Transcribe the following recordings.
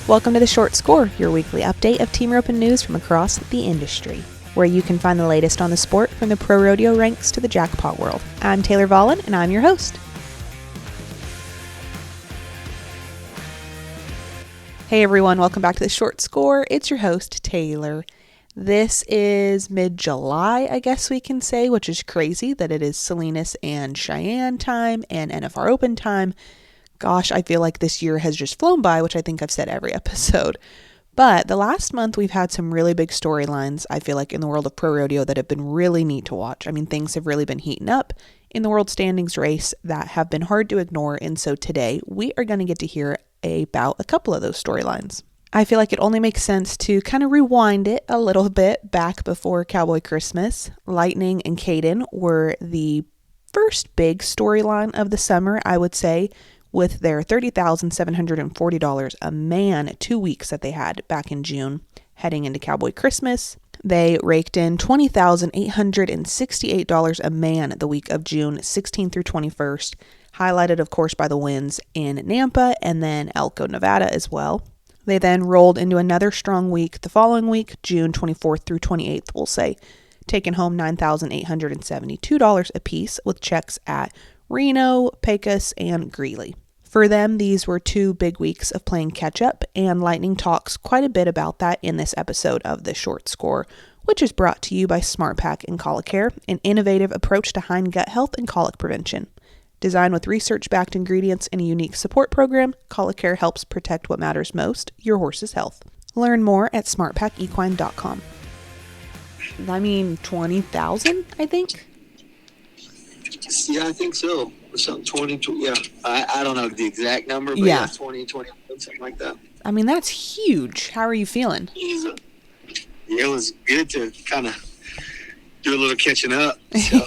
Welcome to The Short Score, your weekly update of team roping news from across the industry, where you can find the latest on the sport from the pro rodeo ranks to the jackpot world. I'm Taylor Vollen, and I'm your host. Hey everyone, welcome back to The Short Score. It's your host, Taylor. This is mid-July, I guess we can say, which is crazy that it is Salinas and Cheyenne time and NFR Open time. Gosh, I feel like this year has just flown by, which I think I've said every episode. But the last month we've had some really big storylines, I feel like, in the world of pro rodeo that have been really neat to watch. I mean, things have really been heating up in the world standings race that have been hard to ignore. And so today we are going to get to hear about a couple of those storylines. I feel like it only makes sense to kind of rewind it a little bit back before Cowboy Christmas. Lightning and Caden were the first big storyline of the summer, I would say, with their $30,740 a man 2 weeks that they had back in June heading into Cowboy Christmas. They raked in $20,868 a man the week of June 16th through 21st, highlighted, of course, by the wins in Nampa and then Elko, Nevada as well. They then rolled into another strong week the following week, June 24th through 28th, we'll say, taking home $9,872 apiece with checks at Reno, Pecos, and Greeley. For them, these were 2 big weeks of playing catch-up, and Lightning talks quite a bit about that in this episode of The Short Score, which is brought to you by SmartEquine and ColiCare, an innovative approach to hindgut health and colic prevention. Designed with research-backed ingredients and a unique support program, ColiCare helps protect what matters most, your horse's health. Learn more at smartpackequine.com. I mean, 20,000, I think? Yeah, I think so. Something 20, yeah. I don't know the exact number, but yeah 20, something like that. I mean, that's huge. How are you feeling? Yeah, it was good to kind of do a little catching up. So,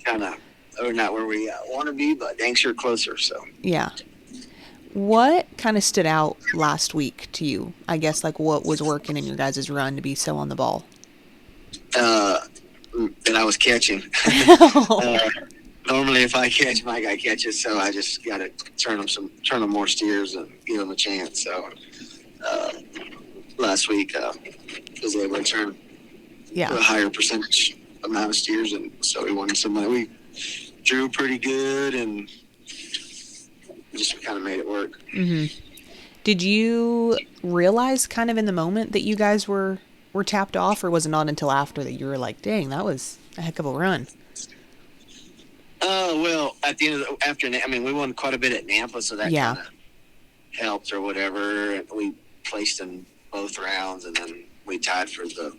kind of, we're not where we want to be, but dang sure closer. So yeah. What kind of stood out last week to you? I guess, like, what was working in your guys' run to be so on the ball? That I was catching. Normally, if I catch, my guy catches, so I just got to turn them more steers and give them a chance. So last week, was able to turn a higher percentage amount of steers, and so we won some money. We drew pretty good and just kind of made it work. Mm-hmm. Did you realize kind of in the moment that you guys were tapped off, or was it not until after that you were like, dang, that was a heck of a run? Well, at the end of we won quite a bit at Nampa, so that kind of helped or whatever. And we placed in both rounds, and then we tied for the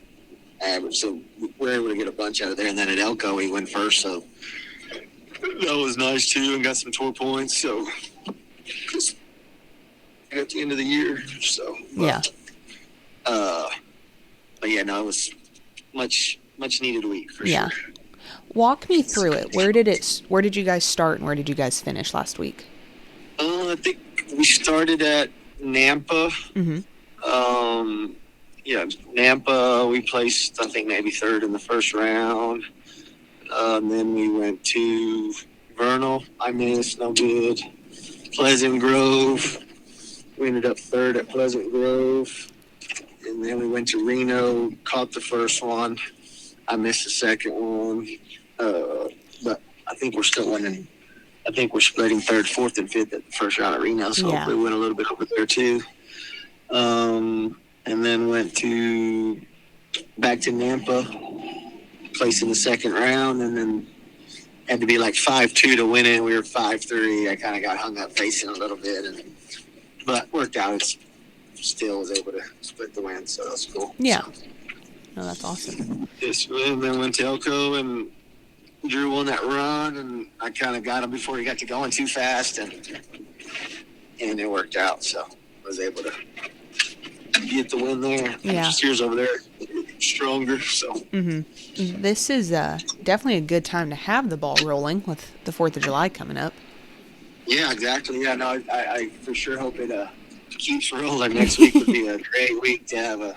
average. So we were able to get a bunch out of there. And then at Elko, we went first, so that was nice too, and got some tour points. So just at the end of the year, so but yeah, no, it was much needed week for sure. Walk me through it. Where did you guys start and where did you guys finish last week? I think we started at Nampa. Mm-hmm. Nampa, we placed, I think, maybe third in the first round. Then we went to Vernal. I missed, no good. Pleasant Grove. We ended up third at Pleasant Grove. And then we went to Reno, caught the first one. I missed the second one. But I think we're still winning. I think we're splitting third, fourth, and fifth at the first round at Reno, so hopefully we win a little bit over there too. And then went back to Nampa, placed in the second round, and then had to be like 5-2 to win it. We were 5-3. I kind of got hung up facing a little bit, but worked out. Still was able to split the win, so that's cool. Yeah. No, that's awesome. Yes, and then went to Elko and Drew won that run, and I kind of got him before he got to going too fast, and it worked out. So I was able to get the win there. Yeah. Steers over there stronger. So This is definitely a good time to have the ball rolling with the 4th of July coming up. Yeah, exactly. Yeah, no, I for sure hope it keeps rolling. Next week would be a great week to have a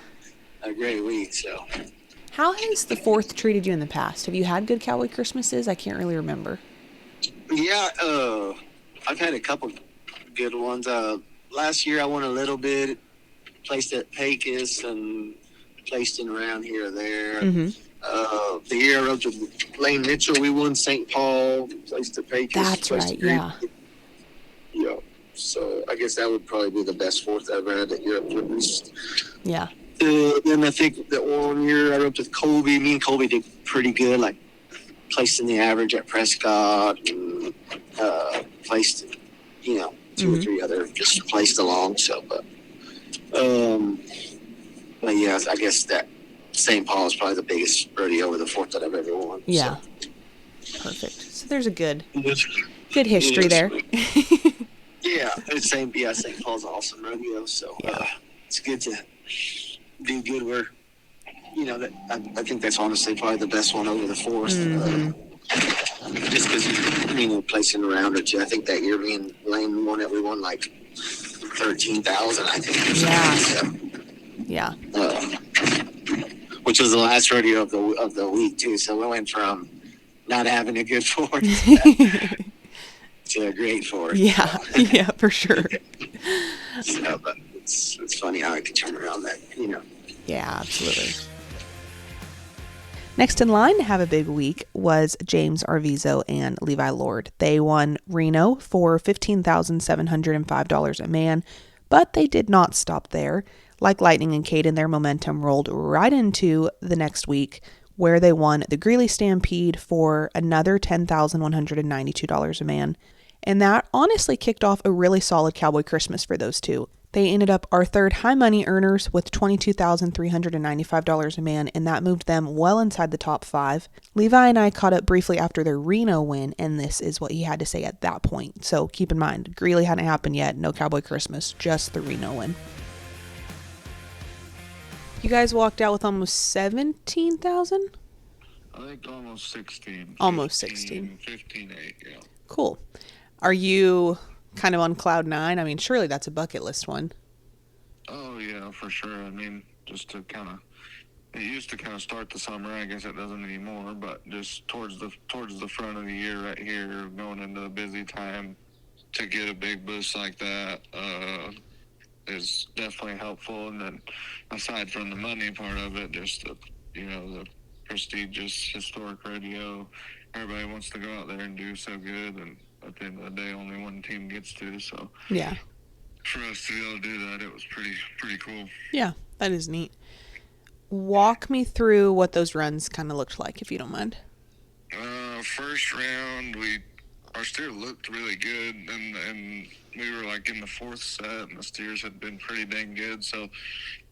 great week. So. How has the 4th treated you in the past? Have you had good Cowboy Christmases? I can't really remember. Yeah, I've had a couple good ones. last year I won a little bit, placed at Pecos and placed in around here or there. The year I rode with Lane Mitchell, we won St. Paul, placed at Pecos. That's right, yeah. Yeah. So I guess that would probably be the best fourth I've ever had that year. Yeah. Then I think the one year I rode with Colby, me and Colby did pretty good, like placed in the average at Prescott and placed, two or three other just placed along. So, but yeah, I guess that St. Paul is probably the biggest rodeo or the fourth that I've ever won. Yeah. So. Perfect. So there's a good history there. Yeah, St. Paul's an awesome rodeo. So it's good to do good where, I think that's honestly probably the best one over the fourth. Just because, placing around or two. I think that year me and Lane won it. We won like 13,000, I think. Yeah. Which was the last rodeo of the week too. So we went from not having a good fourth to a great fourth. Yeah, yeah, for sure. So, but it's funny how I can turn around that, Yeah, absolutely. Next in line to have a big week was James Arviso and Levi Lord. They won Reno for $15,705 a man, but they did not stop there. Like lightning and Caden, their momentum rolled right into the next week, where they won the Greeley Stampede for another $10,192 a man. And that honestly kicked off a really solid Cowboy Christmas for those two. They ended up our third high money earners with $22,395 a man, and that moved them well inside the top 5. Levi and I caught up briefly after their Reno win, and this is what he had to say at that point. So keep in mind, Greeley hadn't happened yet, no Cowboy Christmas, just the Reno win. You guys walked out with almost 17,000? I think almost 16. Almost 16. 15.8, yeah. Cool. Are you kind of on cloud 9? I mean, surely that's a bucket list one. Oh, yeah, for sure. I mean, just to kind of, it used to kind of start the summer. I guess it doesn't anymore, but just towards the front of the year right here, going into the busy time, to get a big boost like that is definitely helpful. And then aside from the money part of it, just the prestigious historic rodeo, everybody wants to go out there and do so good, and at the end of the day, only one team gets to. So yeah, for us to be able to do that, it was pretty cool. Yeah, that is neat. Walk me through what those runs kind of looked like, if you don't mind. First round, our steer looked really good, and we were like in the fourth set, and the steers had been pretty dang good, so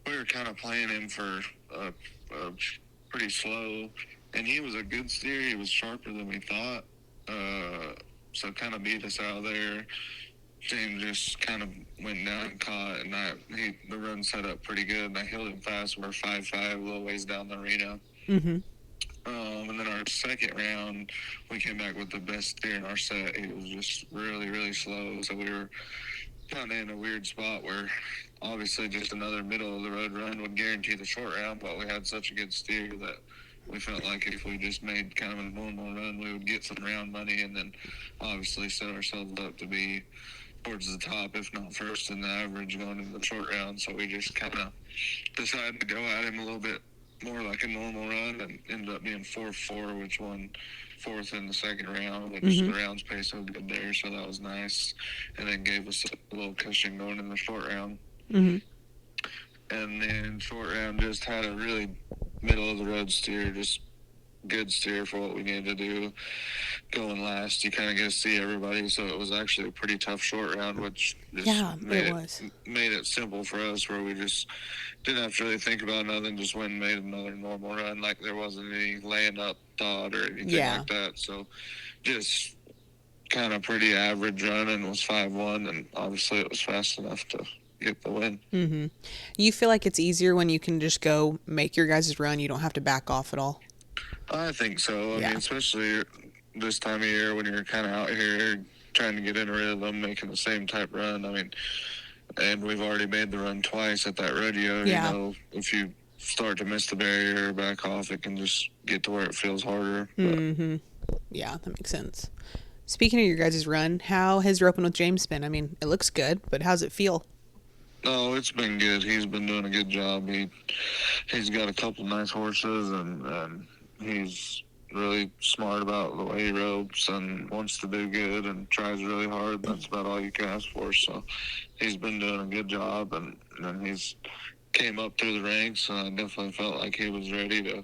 we were kind of playing him for pretty slow, and he was a good steer. He was sharper than we thought, so kind of beat us out there. James just kind of went down and caught, and the run set up pretty good, and I held him fast. We're 5-5, a little ways down the arena. And then our second round, we came back with the best steer in our set. He was just really, really slow, so we were kind of in a weird spot where obviously just another middle-of-the-road run would guarantee the short round, but we had such a good steer that we felt like if we just made kind of a normal run, we would get some round money, and then obviously set ourselves up to be towards the top, if not first in the average going into the short round. So we just kind of decided to go at him a little bit more like a normal run, and ended up being 4-4, which won fourth in the second round, which the rounds pace was good there, so that was nice, and then gave us a little cushion going in the short round. And then short round just had a really middle of the road steer, just good steer for what we needed to do. Going last, you kind of get to see everybody, so it was actually a pretty tough short round, which just made it simple for us, where we just didn't have to really think about nothing, just went and made another normal run. Like there wasn't any laying up thought or anything like that. So just kind of pretty average run, and was 5-1, and obviously it was fast enough to get the win. You feel like it's easier when you can just go make your guys' run, you don't have to back off at all? I think so. I mean, especially this time of year when you're kind of out here trying to get in a rhythm, making the same type run. I mean, and we've already made the run twice at that rodeo. You know, if you start to miss the barrier or back off, it can just get to where it feels harder. Yeah, that makes sense. Speaking of your guys' run, how has roping with James been? I mean, it looks good, but how's it feel? No, it's been good. He's been doing a good job. He's got a couple nice horses, and he's really smart about the way he ropes and wants to do good and tries really hard. That's about all you can ask for. So he's been doing a good job, and he's came up through the ranks, and I definitely felt like he was ready to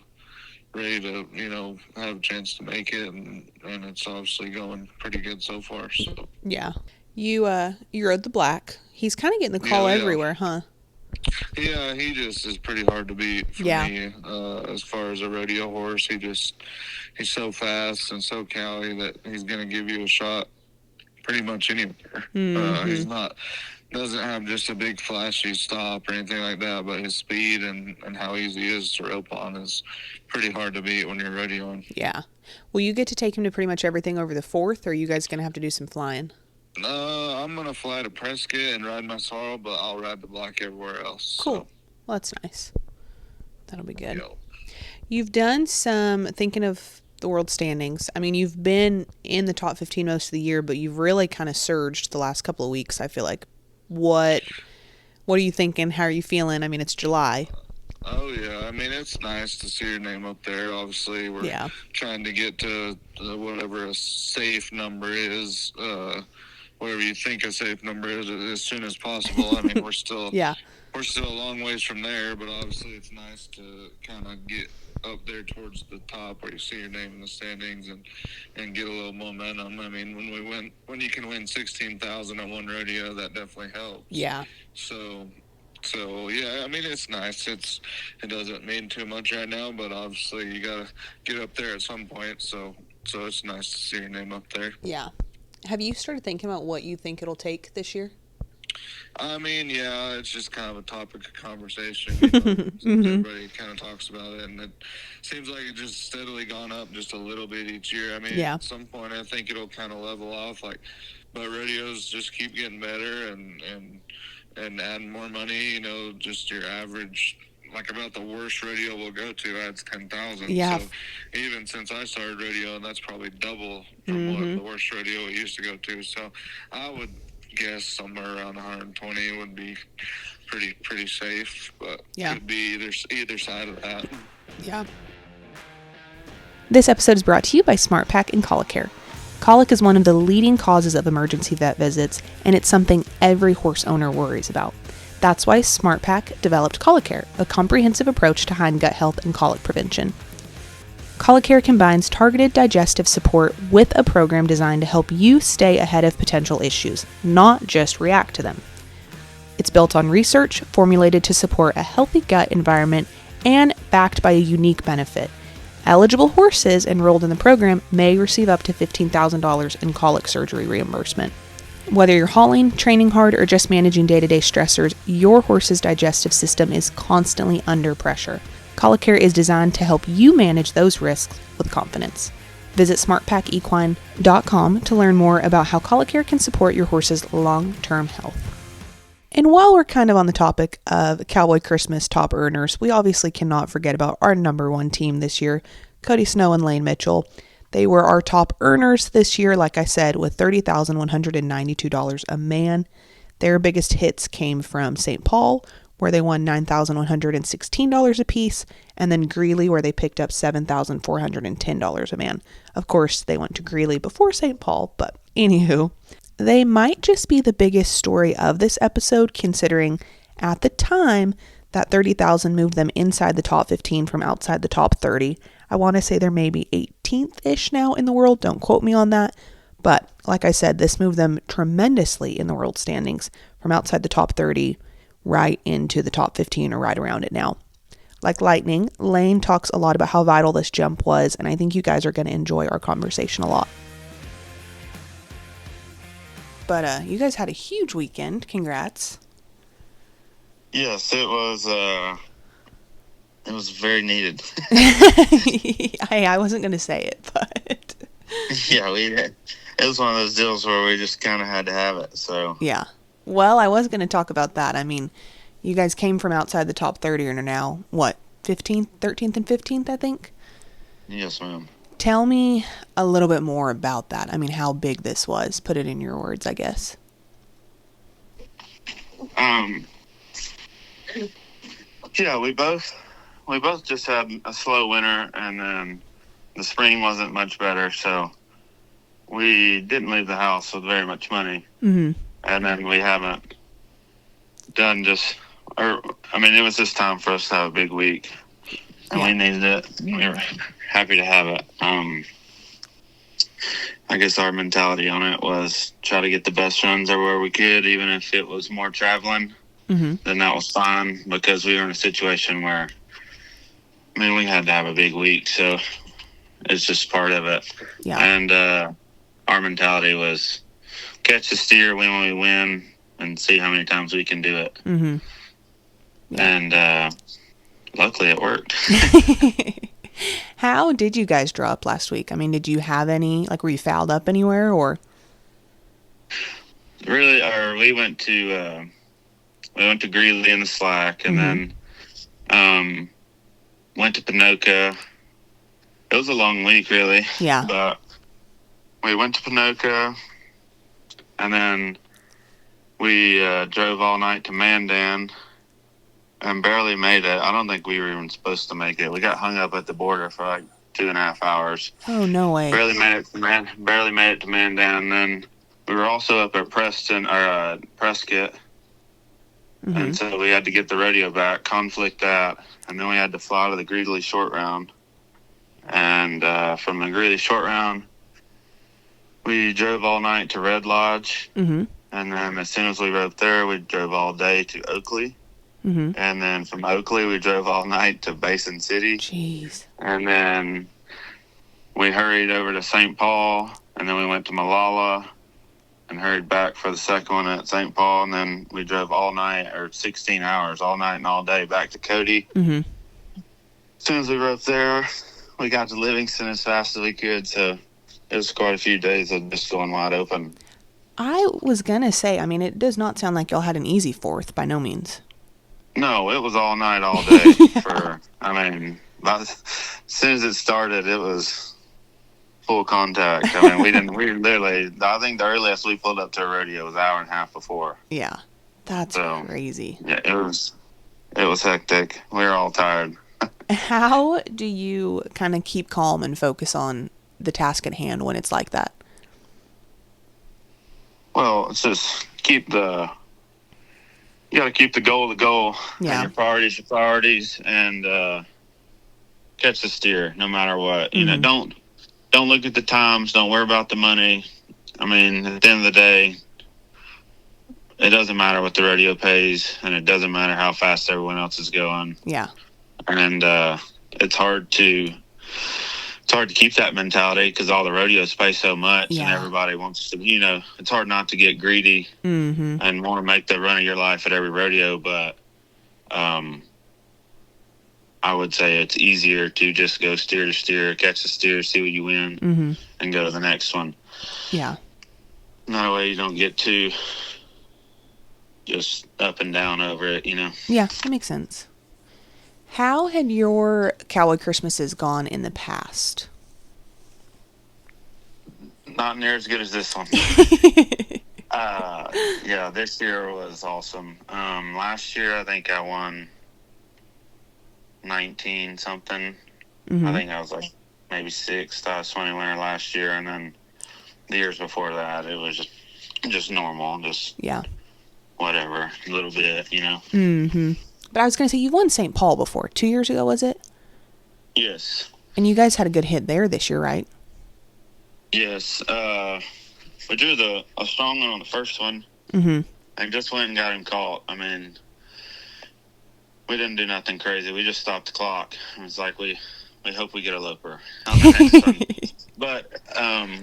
have a chance to make it, and it's obviously going pretty good so far. So Yeah. You rode the black. He's kind of getting the call everywhere, huh? Yeah, he just is pretty hard to beat for me. As far as a rodeo horse, he's so fast and so cowy that he's going to give you a shot pretty much anywhere. He's doesn't have just a big flashy stop or anything like that, but his speed and how easy he is to rope on is pretty hard to beat when you're rodeoing. Yeah. Will you get to take him to pretty much everything over the 4th, or are you guys going to have to do some flying? I'm going to fly to Prescott and ride my sorrel, but I'll ride the black everywhere else. Cool. So. Well, that's nice. That'll be good. Yep. You've done some thinking of the world standings. I mean, you've been in the top 15 most of the year, but you've really kind of surged the last couple of weeks, I feel like. What are you thinking? How are you feeling? I mean, it's July. Oh, yeah. I mean, it's nice to see your name up there. Obviously, we're trying to get to whatever a safe number is, whatever you think a safe number is, as soon as possible. I mean, we're still we're still a long ways from there, but obviously it's nice to kind of get up there towards the top where you see your name in the standings and get a little momentum. I mean, when you can win 16,000 at one rodeo, that definitely helps. Yeah. So yeah, I mean, it's nice. It doesn't mean too much right now, but obviously you gotta get up there at some point. So it's nice to see your name up there. Yeah. Have you started thinking about what you think it'll take this year? I mean, yeah, it's just kind of a topic of conversation. Everybody kind of talks about it, and it seems like it's just steadily gone up just a little bit each year. I mean, at some point, I think it'll kind of level off. But rodeos just keep getting better and adding more money. Just your average, about the worst rodeo we'll go to adds 10,000. Yeah. So even since I started rodeoing, that's probably double from what the worst rodeo we used to go to. So I would guess somewhere around 120 would be pretty safe, but could be either side of that. Yeah. This episode is brought to you by SmartEquine and ColiCare. Colic is one of the leading causes of emergency vet visits, and it's something every horse owner worries about. That's why SmartPack developed ColiCare, a comprehensive approach to hindgut health and colic prevention. ColiCare combines targeted digestive support with a program designed to help you stay ahead of potential issues, not just react to them. It's built on research, formulated to support a healthy gut environment, and backed by a unique benefit. Eligible horses enrolled in the program may receive up to $15,000 in colic surgery reimbursement. Whether you're hauling, training hard, or just managing day-to-day stressors, your horse's digestive system is constantly under pressure. ColiCare is designed to help you manage those risks with confidence. Visit smartpackequine.com to learn more about how ColiCare can support your horse's long-term health. And while we're kind of on the topic of Cowboy Christmas top earners, we obviously cannot forget about our number one team this year, Cody Snow and Lane Mitchell. They were our top earners this year, like I said, with $30,192 a man. Their biggest hits came from St. Paul, where they won $9,116 apiece, and then Greeley, where they picked up $7,410 a man. Of course, they went to Greeley before St. Paul, but anywho, they might just be the biggest story of this episode, considering at the time that $30,000 moved them inside the top 15 from outside the top 30. I want to say they're maybe 18th-ish now in the world. Don't quote me on that. But like I said, this moved them tremendously in the world standings from outside the top 30 right into the top 15 or right around it now. Like lightning, Lane talks a lot about how vital this jump was, and I think you guys are going to enjoy our conversation a lot. But you guys had a huge weekend. Congrats. Yes, it was very needed. Hey, I wasn't going to say it, but yeah, it was one of those deals where we just kind of had to have it. So yeah. Well, I was going to talk about that. I mean, you guys came from outside the top 30 and are now, 15th, 13th, and 15th, I think? Yes, ma'am. Tell me a little bit more about that. I mean, how big this was. Put it in your words, I guess. Yeah, we both just had a slow winter, and then the spring wasn't much better, so we didn't leave the house with very much money. Mm-hmm. And then we haven't done it was this time for us to have a big week, and we needed it. We were happy to have it. I guess our mentality on it was try to get the best runs everywhere we could, even if it was more traveling. Mm-hmm. Then that was fine, because we were in a situation where, we had to have a big week, so it's just part of it. Yeah. And our mentality was catch the steer, win when we win, and see how many times we can do it. Mm-hmm. Yeah. And luckily it worked. How did you guys draw up last week? I mean, did you have any, were you fouled up anywhere, or? Really, we went to Greeley in the slack, and then went to Pinoca. It was a long week, really. Yeah. But we went to Pinoca, and then we drove all night to Mandan and barely made it. I don't think we were even supposed to make it. We got hung up at the border for 2.5 hours. Oh, no way. Barely made it to Mandan. Then we were also up at Prescott. Mm-hmm. And so we had to get the rodeo back, conflict that, and then we had to fly to the Greeley short round. And from the Greeley short round, we drove all night to Red Lodge. Mm-hmm. And then as soon as we rode there, we drove all day to Oakley. Mm-hmm. And then from Oakley, we drove all night to Basin City. Jeez. And then we hurried over to St. Paul, and then we went to Malala and hurried back for the second one at St. Paul. And then we drove all night, or 16 hours, all night and all day back to Cody. Mm-hmm. As soon as we were up there, we got to Livingston as fast as we could. So it was quite a few days of just going wide open. I was going to say, it does not sound like y'all had an easy fourth, by no means. No, it was all night, all day. Yeah. As soon as it started, it was full contact. I think the earliest we pulled up to a rodeo was an hour and a half before. Yeah, that's crazy. Yeah, it was hectic. We were all tired. How do you kind of keep calm and focus on the task at hand when it's like that? Well, it's just you got to keep the goal the goal. Yeah. And your priorities, and catch the steer no matter what. Mm-hmm. Don't look at the times. Don't worry about the money. At the end of the day, it doesn't matter what the rodeo pays, and it doesn't matter how fast everyone else is going. Yeah. And it's hard to keep that mentality, because all the rodeos pay so much, and everybody wants to, it's hard not to get greedy and want to make the run of your life at every rodeo. But I would say it's easier to just go steer to steer, catch the steer, see what you win, and go to the next one. Yeah. That way you don't get too just up and down over it, Yeah, that makes sense. How had your Cowboy Christmases gone in the past? Not near as good as this one. This year was awesome. Last year, I think I won 19 something. Mm-hmm. I think I was maybe 6th. I was 20 winner last year, and then the years before that, it was just normal, just whatever, a little bit, Mm-hmm. But I was going to say, you won St. Paul before. 2 years ago, was it? Yes. And you guys had a good hit there this year, right? Yes. We drew a strong one on the first one. Mm-hmm. And just went and got him caught. We didn't do nothing crazy. We just stopped the clock. It was like, we hope we get a loper on the next one. But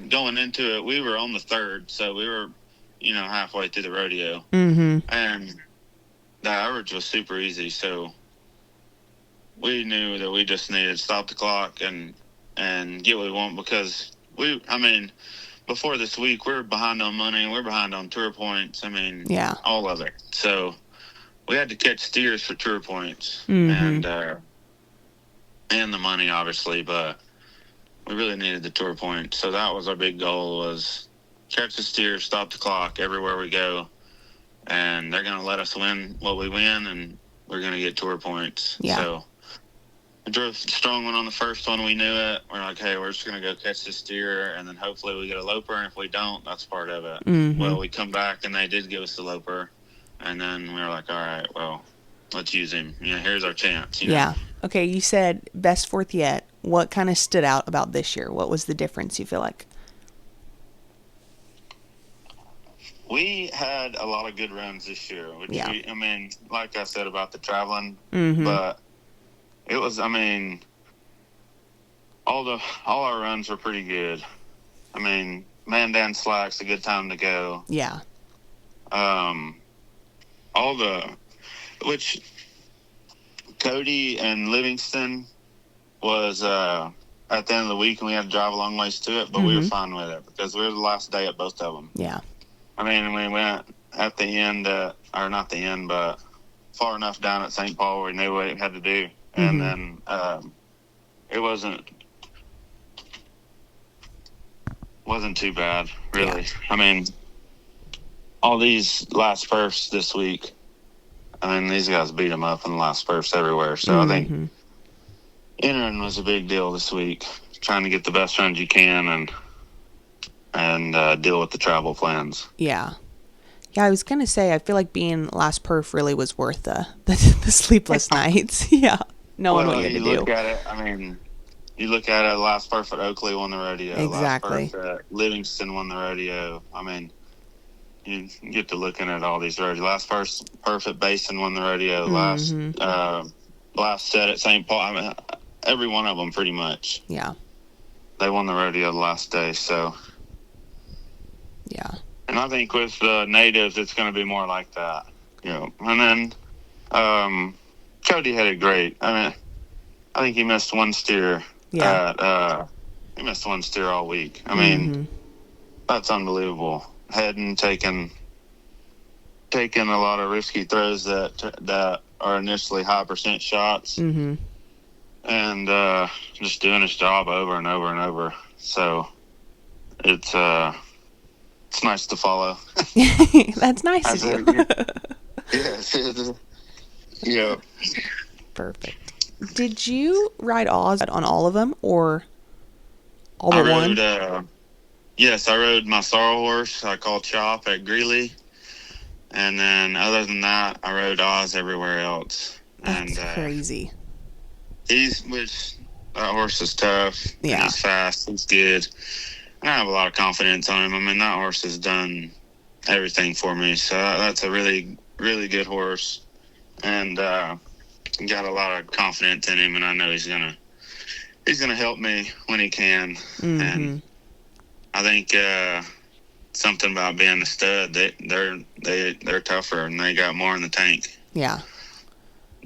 going into it, we were on the 3rd, so we were, halfway through the rodeo. Mm-hmm. And the average was super easy, so we knew that we just needed to stop the clock and get what we want, because before this week, we're behind on money, we're behind on tour points, all of it. So we had to catch steers for tour points, and the money, obviously, but we really needed the tour points. So that was our big goal, was catch the steers, stop the clock everywhere we go. And they're going to let us win what we win, we're gonna get tour points. Yeah. So I drove a strong one on the first one. We knew it. We're like, hey, we're just gonna go catch this deer, and then hopefully we get a loper. And if we don't, that's part of it. Mm-hmm. Well, we come back and they did give us the loper, and then we were like, all right, well, let's use him. Here's our chance. Yeah. Okay, you said best fourth yet. What kind of stood out about this year? What was the difference, you feel like? We had a lot of good runs this year. Which like I said about the traveling, Mm-hmm. but it was, all our runs were pretty good. Mandan Slack's a good time to go. Yeah. Which Cody and Livingston was at the end of the week, and we had to drive a long ways to it, but we were fine with it because we were the last day at both of them. Yeah. We went at the end, or not the end, but far enough down at St. Paul where we knew what we had to do. And then it wasn't too bad, really. Yeah. All these last perfs this week, these guys beat them up in the last perfs everywhere. So I think entering was a big deal this week, trying to get the best runs you can and deal with the travel plans. Yeah. Yeah, I was going to say, I feel like being last perf really was worth the sleepless nights. Yeah. Knowing what you had to do. You look at it, last perf at Oakley won the rodeo. Exactly. Last perf at Livingston won the rodeo. You get to looking at all these rodeos. Last perf at Basin won the rodeo. Last set at St. Paul. Every one of them pretty much. Yeah. They won the rodeo the last day, so. Yeah. And I think with the natives, it's going to be more like that. And then Cody had it great. I think he missed one steer. Yeah. He missed one steer all week. That's unbelievable. Hadn't taken a lot of risky throws that are initially high percent shots. Mm-hmm. And just doing his job over and over and over. So it's nice to follow. That's nice of you. Yes. Yeah. Perfect. Did you ride Oz on all of them or all but one? Yes, I rode my sorrel horse I call Chop at Greeley. And then other than that, I rode Oz everywhere else. That's crazy. That horse is tough. Yeah. He's fast. He's good. And I have a lot of confidence on him. That horse has done everything for me. So that's a really, really good horse. And got a lot of confidence in him. And I know he's gonna help me when he can. Mm-hmm. And I think something about being a stud, they're tougher and they got more in the tank. Yeah.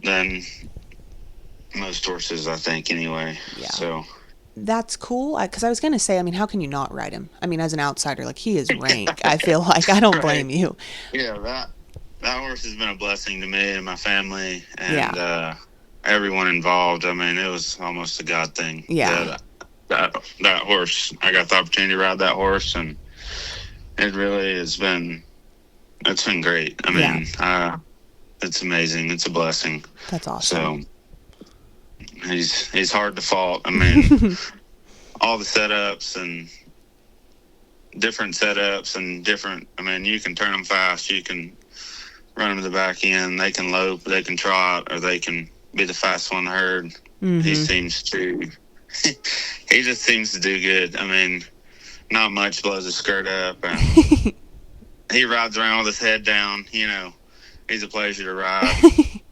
Than most horses, I think, anyway. Yeah. So that's cool. Because I was going to say, how can you not ride him? As an outsider, he is rank. I feel like I don't blame you. Yeah, that horse has been a blessing to me and my family and everyone involved. It was almost a God thing. Yeah. That horse, I got the opportunity to ride that horse, and it really it's been great. It's amazing. It's a blessing. That's awesome. So he's hard to fault. All the setups and different setups and different. You can turn them fast. You can run them to the back end. They can lope. They can trot, or they can be the fast one herd. Mm-hmm. He just seems to do good. Not much blows his skirt up. And he rides around with his head down. He's a pleasure to ride.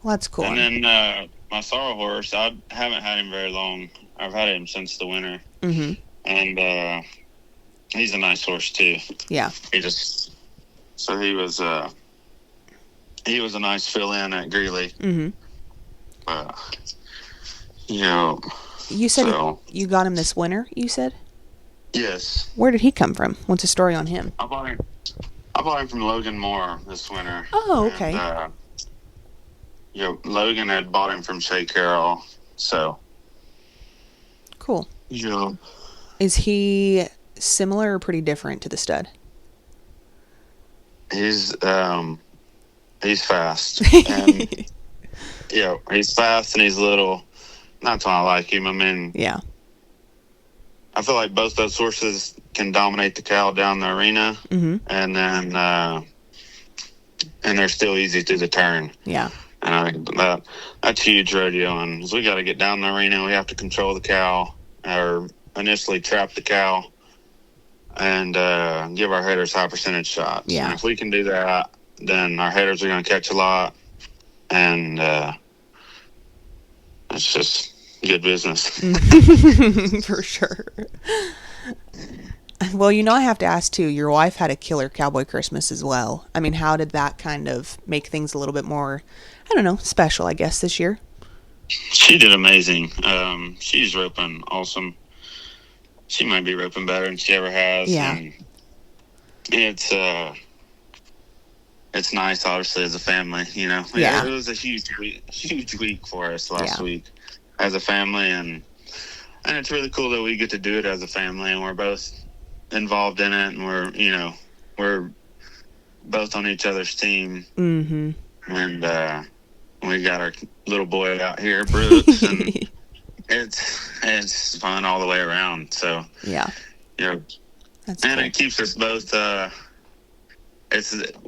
Well, that's cool. And then my sorrel horse, I haven't had him very long. I've had him since the winter. Mm-hmm. And he's a nice horse too. Yeah. He was a nice fill-in at Greeley. Mm-hmm. You said you got him this winter, you said? Yes. Where did he come from? What's the story on him? I bought him from Logan Moore this winter. Oh, okay. And, Logan had bought him from Shea Carroll, so. Cool. Yeah. Is he similar or pretty different to the stud? He's fast. And Yeah, he's fast and he's little. That's why I like him. I mean, Yeah. I feel like both those horses can dominate the cow down the arena, and then and they're still easy through the turn. Yeah. And I think that's huge rodeo. And we got to get down the arena. We have to control the cow, or initially trap the cow, and give our headers high percentage shots. Yeah. And if we can do that, then our headers are going to catch a lot, and it's just good business. For sure. Well, I have to ask too, your wife had a killer Cowboy Christmas as well. I mean, how did that kind of make things a little bit more, I don't know, special, I guess, this year? She did amazing. She's roping awesome. She might be roping better than she ever has. Yeah. And it's nice, obviously, as a family, Yeah. It was a huge week for us last week as a family, and it's really cool that we get to do it as a family, and we're both involved in it, and we're both on each other's team. Mm-hmm. And we got our little boy out here, Brooks, and it's fun all the way around. So yeah, that's cool. It keeps us both.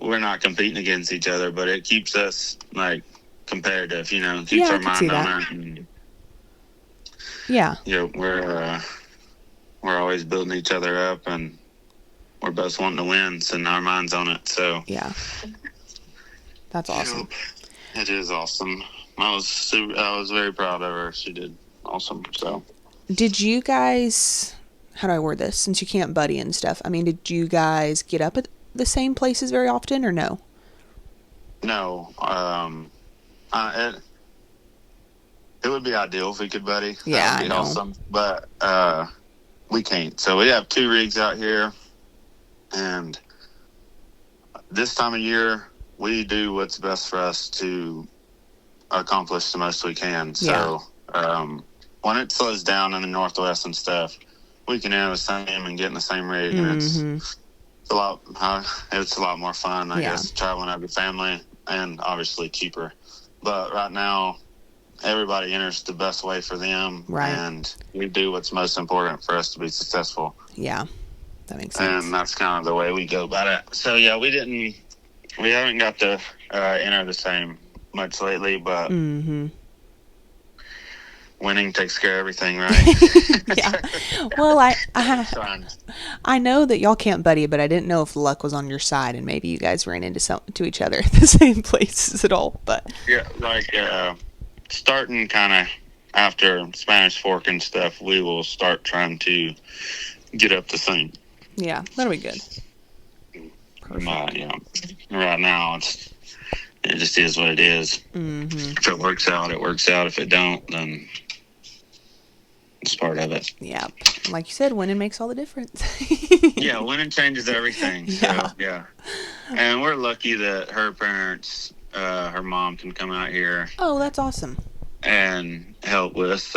We're not competing against each other, but it keeps us like competitive. Keeps our mind on it. And, we're always building each other up, and we're both wanting to win, and our mind's on it. So yeah, that's awesome. It is awesome. I was very proud of her. She did awesome. So, did you guys? How do I word this? Since you can't buddy and stuff, I mean, did you guys get up at the same places very often, or no? No. It would be ideal if we could buddy. Yeah, that would be awesome. But we can't. So we have 2 rigs out here, and this time of year we do what's best for us to accomplish the most we can. So when it slows down in the Northwest and stuff, we can have the same and get in the same rig, and it's a lot more fun, I guess, traveling as a family, and obviously cheaper. But right now, everybody enters the best way for them, and we do what's most important for us to be successful. Yeah, that makes sense. And that's kind of the way we go about it. So we haven't got to enter the same much lately, but winning takes care of everything, right? Yeah. Well, I know that y'all can't buddy, but I didn't know if luck was on your side, and maybe you guys ran into each other at the same places at all. But yeah, like starting kind of after Spanish Fork and stuff, we will start trying to get up the same. Yeah, that'll be good. Right now it just is what it is. If it works out, it works out. If it don't, then it's part of it. Yeah, like you said, winning makes all the difference. Yeah, winning changes everything. So yeah, and we're lucky that her parents, her mom, can come out here. Oh, that's awesome. And help with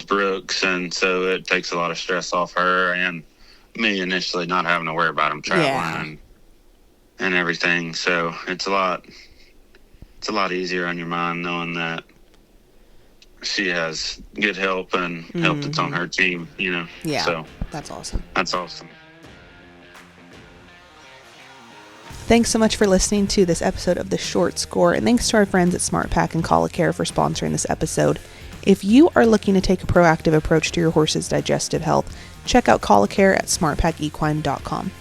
Brooks, and so it takes a lot of stress off her and me initially, not having to worry about him traveling and everything. So it's a lot easier on your mind knowing that she has good help and help that's on her team, Yeah, so that's awesome. That's awesome. Thanks so much for listening to this episode of The Short Score, and thanks to our friends at SmartEquine and ColiCare for sponsoring this episode. If you are looking to take a proactive approach to your horse's digestive health, check out ColiCare at smartpackequine.com.